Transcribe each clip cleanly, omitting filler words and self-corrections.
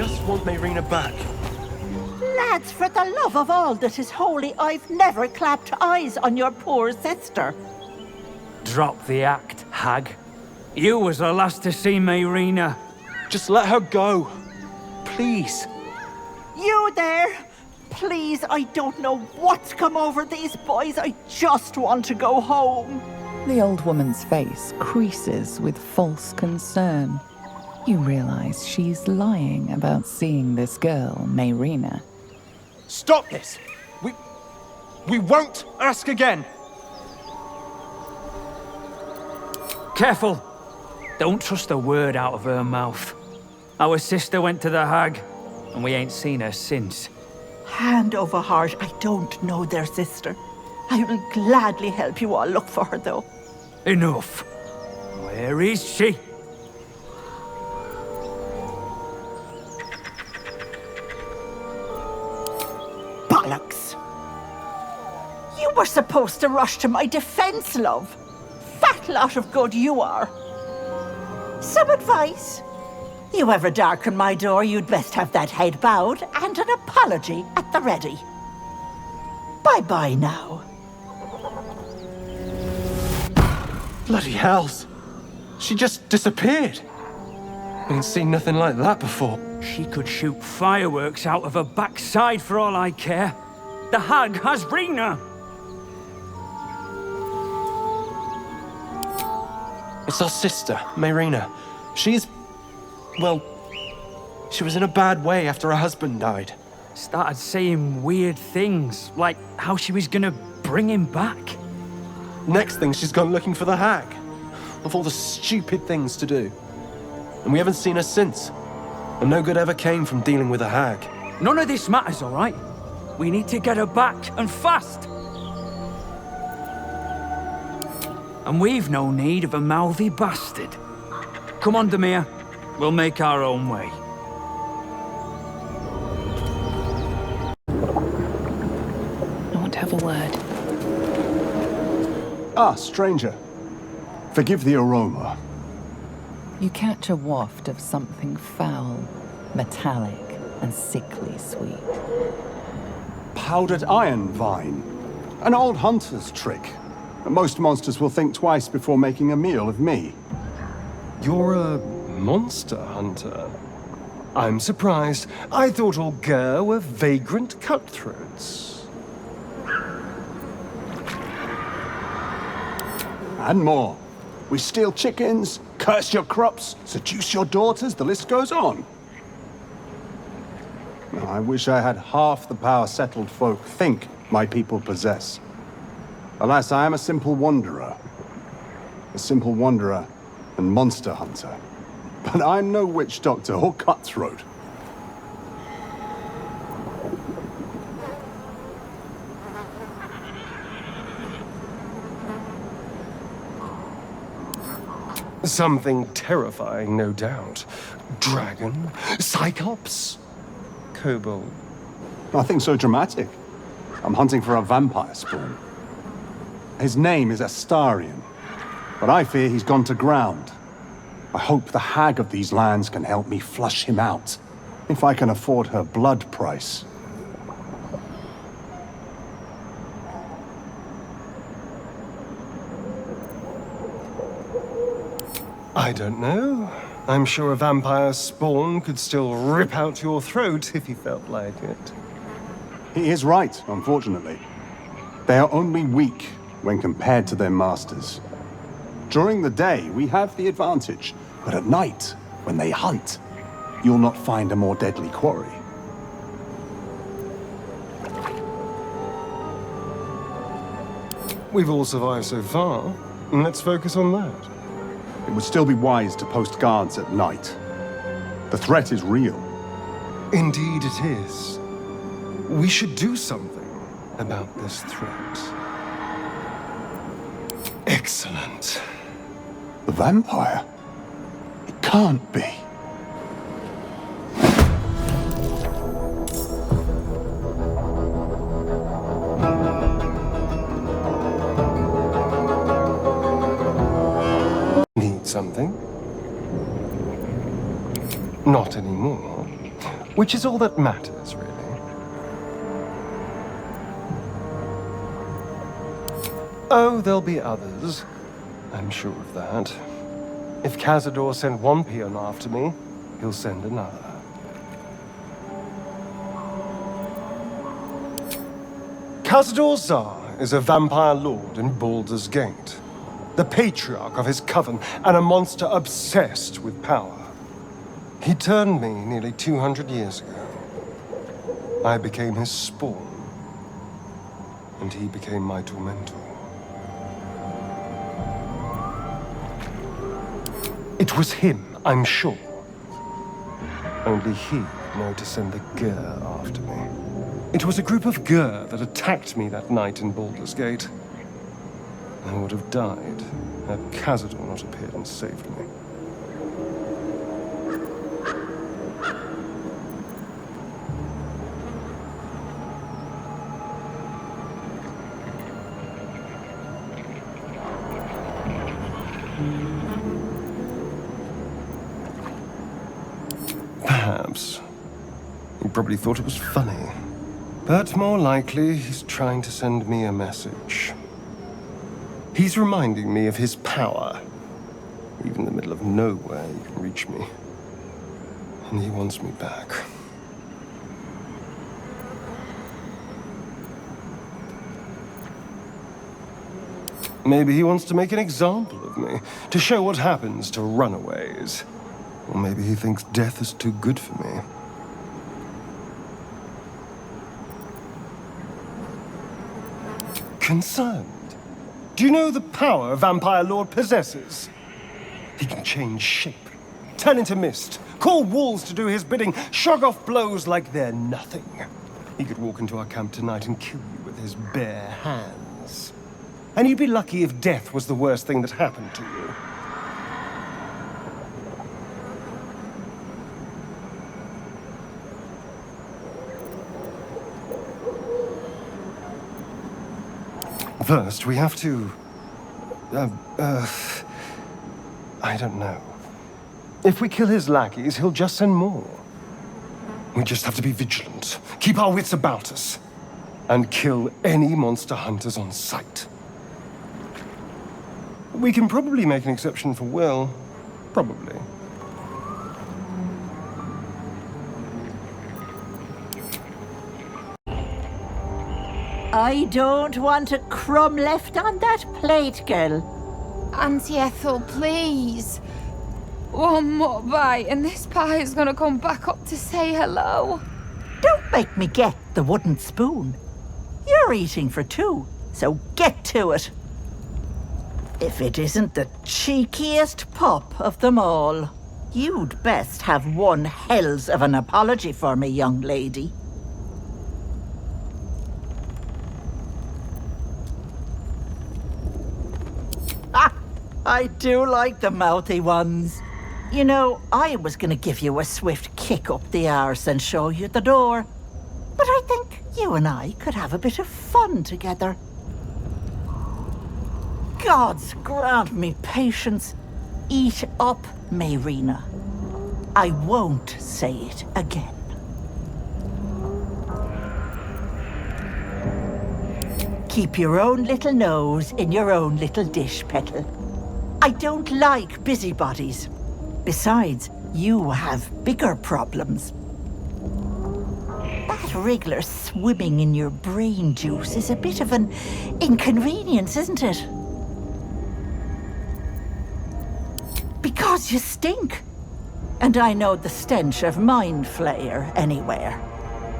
just want Mayrina back. Lads, for the love of all that is holy, I've never clapped eyes on your poor sister. Drop the act, hag. You was the last to see Mayrina. Just let her go. Please. You there? Please, I don't know what's come over these boys. I just want to go home. The old woman's face creases with false concern. You realize she's lying about seeing this girl, Mayrina. Stop this! We won't ask again! Careful! Don't trust a word out of her mouth. Our sister went to the hag, and we ain't seen her since. Hand over heart, I don't know their sister. I will gladly help you all look for her, though. Enough. Where is she? Bollocks! You were supposed to rush to my defense, love. Fat lot of good you are. Some advice? You ever darken my door, you'd best have that head bowed and an apology at the ready. Bye-bye now. Bloody hells. She just disappeared. I ain't seen nothing like that before. She could shoot fireworks out of her backside for all I care. The hag has Rena. It's our sister, Mayrina. She's... well... she was in a bad way after her husband died. Started saying weird things, like how she was gonna bring him back. Next thing, she's gone looking for the hag. Of all the stupid things to do. And we haven't seen her since. And no good ever came from dealing with a hag. None of this matters, all right? We need to get her back, and fast. And we've no need of a mouthy bastard. Come on, Demir. We'll make our own way. I want to have a word. Ah, stranger. Forgive the aroma. You catch a waft of something foul, metallic, and sickly sweet. Powdered iron vine. An old hunter's trick. Most monsters will think twice before making a meal of me. You're a monster hunter. I'm surprised. I thought all Ger were vagrant cutthroats. And more. We steal chickens, curse your crops, seduce your daughters, the list goes on. I wish I had half the power settled folk think my people possess. Alas, I am a simple wanderer. A simple wanderer and monster hunter. But I'm no witch doctor or cutthroat. Something terrifying, no doubt. Dragon? Cyclops? Kobold? Nothing so dramatic. I'm hunting for a vampire spawn. His name is Astarion, but I fear he's gone to ground. I hope the hag of these lands can help me flush him out, if I can afford her blood price. I don't know. I'm sure a vampire spawn could still rip out your throat if he felt like it. He is right, unfortunately. They are only weak when compared to their masters. During the day, we have the advantage, but at night, when they hunt, you'll not find a more deadly quarry. We've all survived so far. Let's focus on that. It would still be wise to post guards at night. The threat is real. Indeed it is. We should do something about this threat. Excellent. The vampire? It can't be. Need something? Not anymore. Which is all that matters, really. Oh, there'll be others. I'm sure of that. If Cazador sent one peon after me, he'll send another. Cazador Zar is a vampire lord in Baldur's Gate, the patriarch of his coven, and a monster obsessed with power. He turned me nearly 200 years ago. I became his spawn, and he became my tormentor. It was him, I'm sure. Only he'd know to send the Gur after me. It was a group of Gur that attacked me that night in Baldur's Gate. I would have died had Cazador not appeared and saved me. Perhaps. He probably thought it was funny. But more likely, he's trying to send me a message. He's reminding me of his power. Even in the middle of nowhere, you can reach me. And he wants me back. Maybe he wants to make an example of me, to show what happens to runaways. Or maybe he thinks death is too good for me. Concerned? Do you know the power a vampire lord possesses? He can change shape, turn into mist, call walls to do his bidding, shrug off blows like they're nothing. He could walk into our camp tonight and kill you with his bare hands. And you'd be lucky if death was the worst thing that happened to you. First, we have to... I don't know. If we kill his lackeys, he'll just send more. We just have to be vigilant, keep our wits about us, and kill any monster hunters on sight. We can probably make an exception for Will. Probably. I don't want a crumb left on that plate, girl. Auntie Ethel, please. One more bite and this pie is gonna come back up to say hello. Don't make me get the wooden spoon. You're eating for two, so get to it. If it isn't the cheekiest pup of them all, you'd best have one hells of an apology for me, young lady. I do like the mouthy ones. You know, I was gonna give you a swift kick up the arse and show you the door. But I think you and I could have a bit of fun together. Gods grant me patience. Eat up, Mayrina. I won't say it again. Keep your own little nose in your own little dish, Petal. I don't like busybodies. Besides, you have bigger problems. That wriggler swimming in your brain juice is a bit of an inconvenience, isn't it? Because you stink. And I know the stench of Mind Flayer anywhere.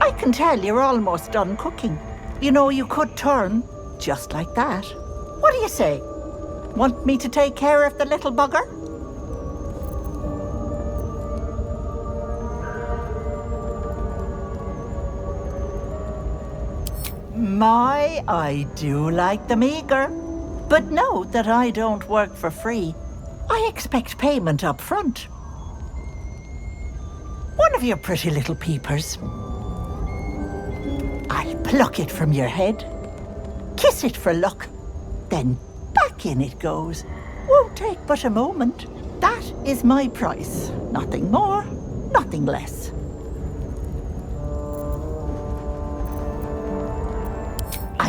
I can tell you're almost done cooking. You know, you could turn just like that. What do you say? Want me to take care of the little bugger? My, I do like them eager. But note that I don't work for free. I expect payment up front. One of your pretty little peepers. I'll pluck it from your head, kiss it for luck, then back in it goes. Won't take but a moment. That is my price. Nothing more, nothing less.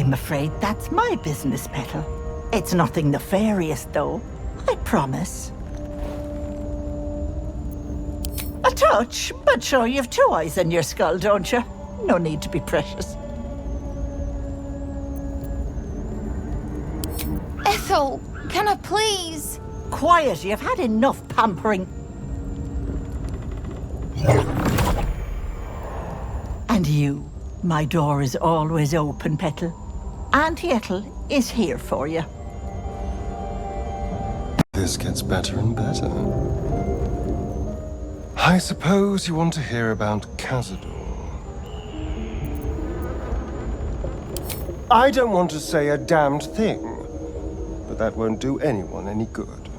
I'm afraid that's my business, Petal. It's nothing nefarious, though. I promise. A touch, but sure, you've two eyes in your skull, don't you? No need to be precious. Ethel, can I please? Quiet, you've had enough pampering. And you, my door is always open, Petal. Auntie Ethel is here for you. This gets better and better. I suppose you want to hear about Cazador. I don't want to say a damned thing, but that won't do anyone any good.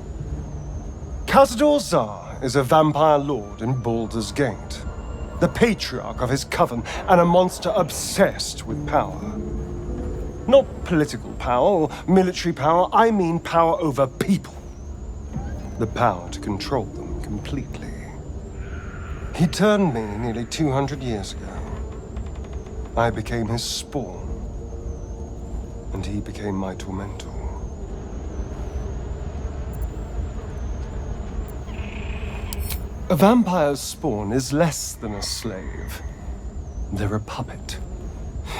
Cazador Zar is a vampire lord in Baldur's Gate, the patriarch of his coven, and a monster obsessed with power. Not political power or military power, I mean power over people. The power to control them completely. He turned me nearly 200 years ago. I became his spawn, and he became my tormentor. A vampire's spawn is less than a slave. They're a puppet.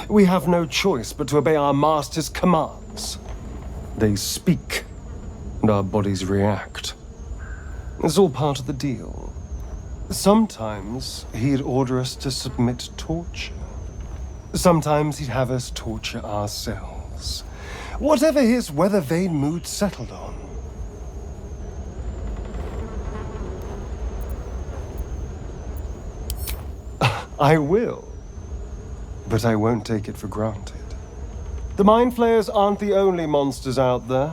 We have no choice but to obey our master's commands. They speak, and our bodies react. It's all part of the deal. Sometimes he'd order us to submit to torture. Sometimes he'd have us torture ourselves. Whatever his weather-vane mood settled on. I will. But I won't take it for granted. The Mind Flayers aren't the only monsters out there.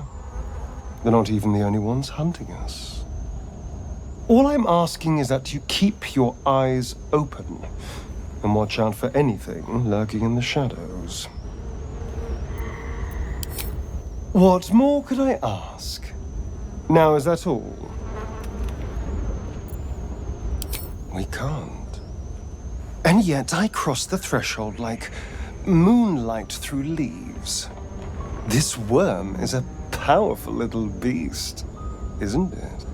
They're not even the only ones hunting us. All I'm asking is that you keep your eyes open and watch out for anything lurking in the shadows. What more could I ask? Now, is that all? We can't. And yet I cross the threshold like moonlight through leaves. This worm is a powerful little beast, isn't it?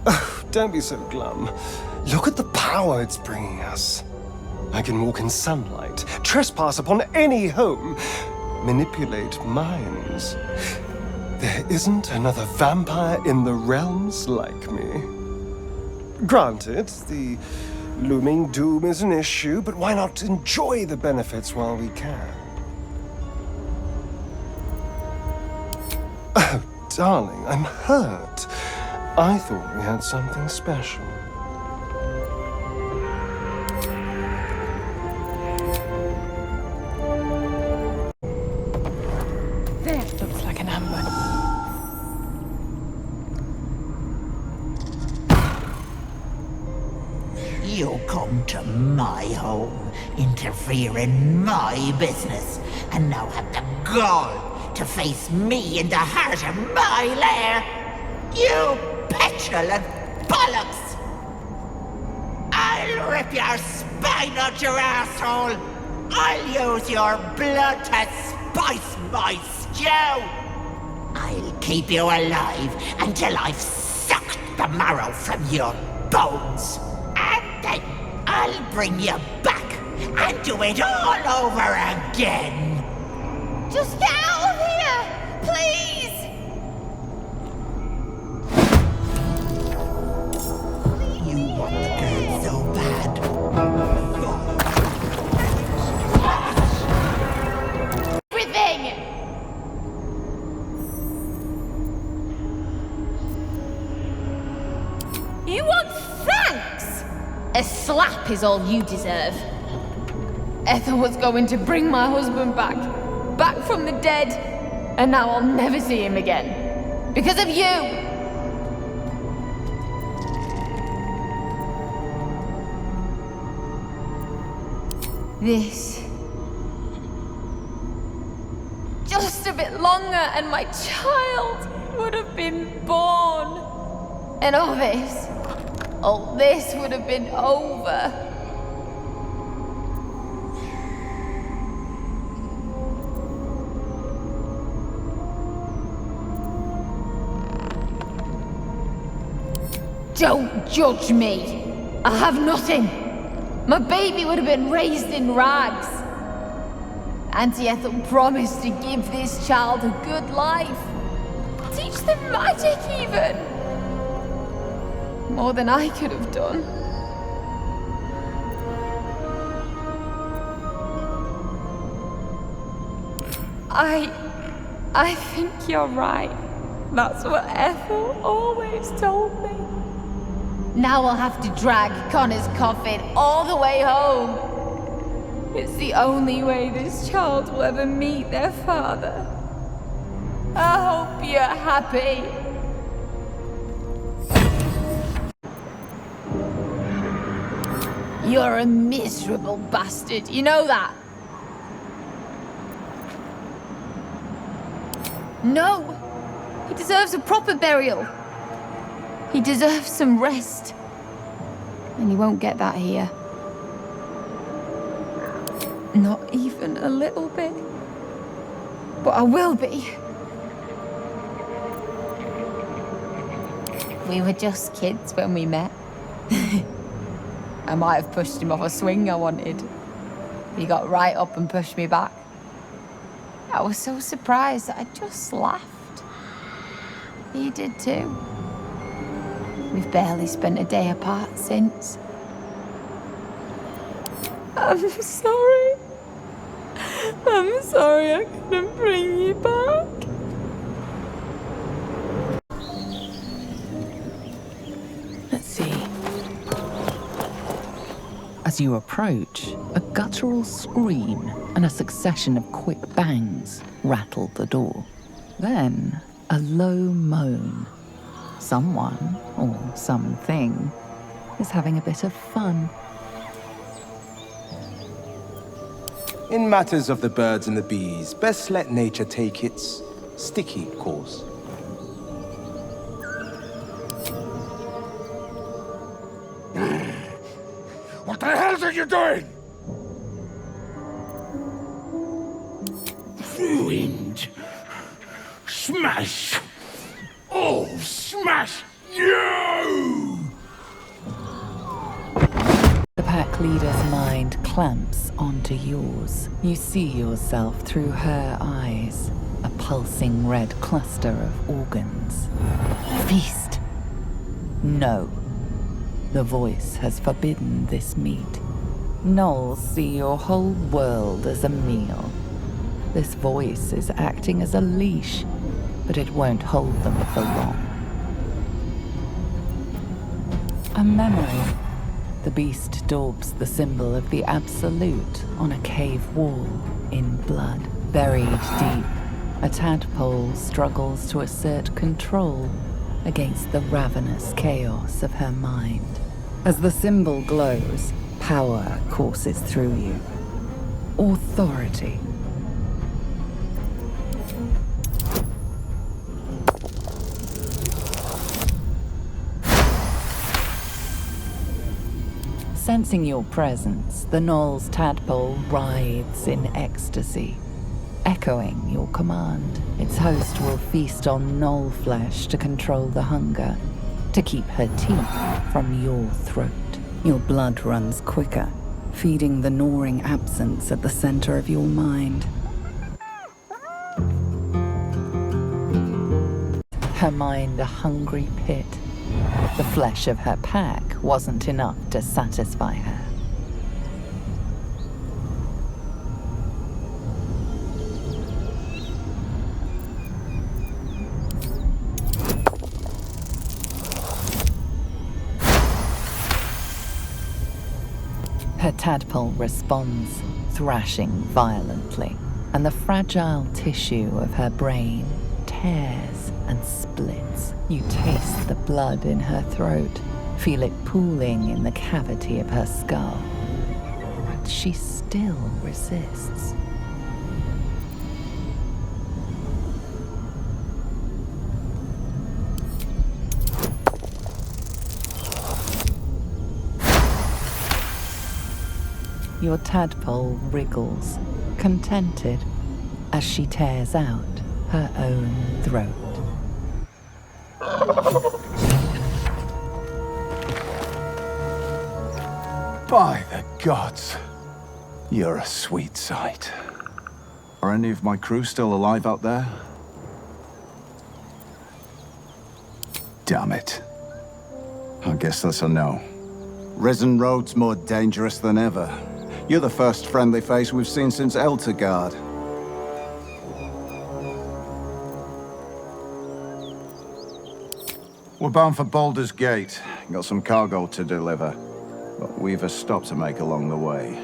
Oh, don't be so glum. Look at the power it's bringing us. I can walk in sunlight, trespass upon any home, manipulate minds. There isn't another vampire in the realms like me. Granted, the looming doom is an issue, but why not enjoy the benefits while we can? Oh, darling, I'm hurt. I thought we had something special. There looks like an amber. You come to my home, interfere in my business, and now have the gall to face me in the heart of my lair. You petulant bollocks! I'll rip your spine out your asshole! I'll use your blood to spice my stew! I'll keep you alive until I've sucked the marrow from your bones! And then I'll bring you back and do it all over again! Just get out of here! Please! You want the girl so bad. Everything! You want thanks? A slap is all you deserve. Ethel was going to bring my husband back from the dead, and now I'll never see him again. Because of you! This. Just a bit longer and my child would have been born. And all this all this would have been over. Don't judge me. I have nothing. My baby would have been raised in rags. Auntie Ethel promised to give this child a good life. Teach them magic, even. More than I could have done. I think you're right. That's what Ethel always told me. Now I'll have to drag Connor's coffin all the way home. It's the only way this child will ever meet their father. I hope you're happy. You're a miserable bastard, you know that? No! He deserves a proper burial. He deserves some rest. And he won't get that here. Not even a little bit. But I will be. We were just kids when we met. I might have pushed him off a swing I wanted. He got right up and pushed me back. I was so surprised that I just laughed. He did too. We've barely spent a day apart since. I'm sorry. I'm sorry I couldn't bring you back. Let's see. As you approach, a guttural scream and a succession of quick bangs rattle the door. Then, a low moan. Someone, or something, is having a bit of fun. In matters of the birds and the bees, best let nature take its sticky course. What the hell are you doing? Ruined. Smash. Oh, smash you! The pack leader's mind clamps onto yours. You see yourself through her eyes, a pulsing red cluster of organs. Feast. No. The voice has forbidden this meat. Gnolls see your whole world as a meal. This voice is acting as a leash, but it won't hold them for long. A memory. The beast daubs the symbol of the Absolute on a cave wall in blood. Buried deep, a tadpole struggles to assert control against the ravenous chaos of her mind. As the symbol glows, power courses through you. Authority. Sensing your presence, the Gnoll's tadpole writhes in ecstasy, echoing your command. Its host will feast on Gnoll flesh to control the hunger, to keep her teeth from your throat. Your blood runs quicker, feeding the gnawing absence at the center of your mind. Her mind a hungry pit. The flesh of her pack wasn't enough to satisfy her. Her tadpole responds, thrashing violently, and the fragile tissue of her brain tears and splits. You taste the blood in her throat, feel it pooling in the cavity of her skull. But she still resists. Your tadpole wriggles, contented, as she tears out her own throat. By the gods, you're a sweet sight. Are any of my crew still alive out there? Damn it. I guess that's a no. Risen Road's more dangerous than ever. You're the first friendly face we've seen since Eltergard. We're bound for Baldur's Gate. Got some cargo to deliver. But we've a stop to make along the way.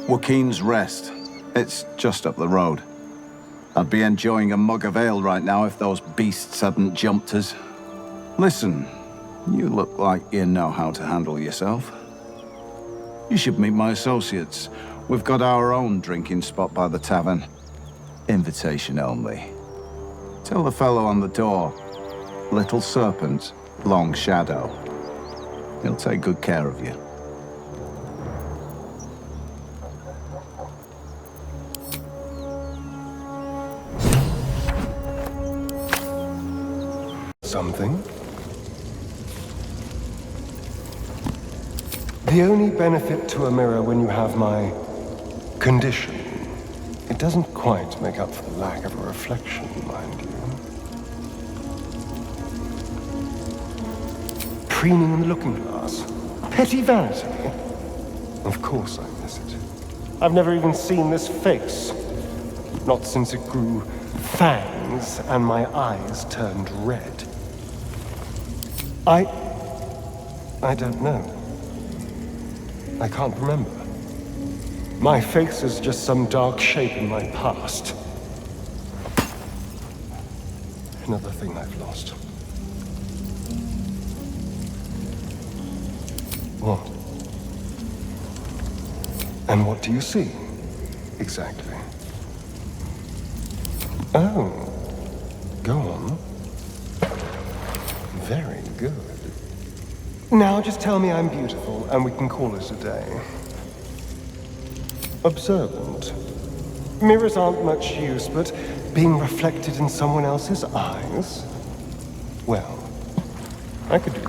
Joaquin's Rest. It's just up the road. I'd be enjoying a mug of ale right now if those beasts hadn't jumped us. Listen, you look like you know how to handle yourself. You should meet my associates. We've got our own drinking spot by the tavern. Invitation only. Tell the fellow on the door. Little Serpent, Long Shadow. He'll take good care of you. Something? The only benefit to a mirror when you have my condition, it doesn't quite make up for the lack of a reflection, mind you. Preening in the looking glass. Petty vanity. Of course I miss it. I've never even seen this face. Not since it grew fangs and my eyes turned red. I don't know. I can't remember. My face is just some dark shape in my past. Another thing I've lost. What? And what do you see? Exactly. Oh. Go on. Very good. Now just tell me I'm beautiful, and we can call it a day. Observant. Mirrors aren't much use, but being reflected in someone else's eyes? Well, I could do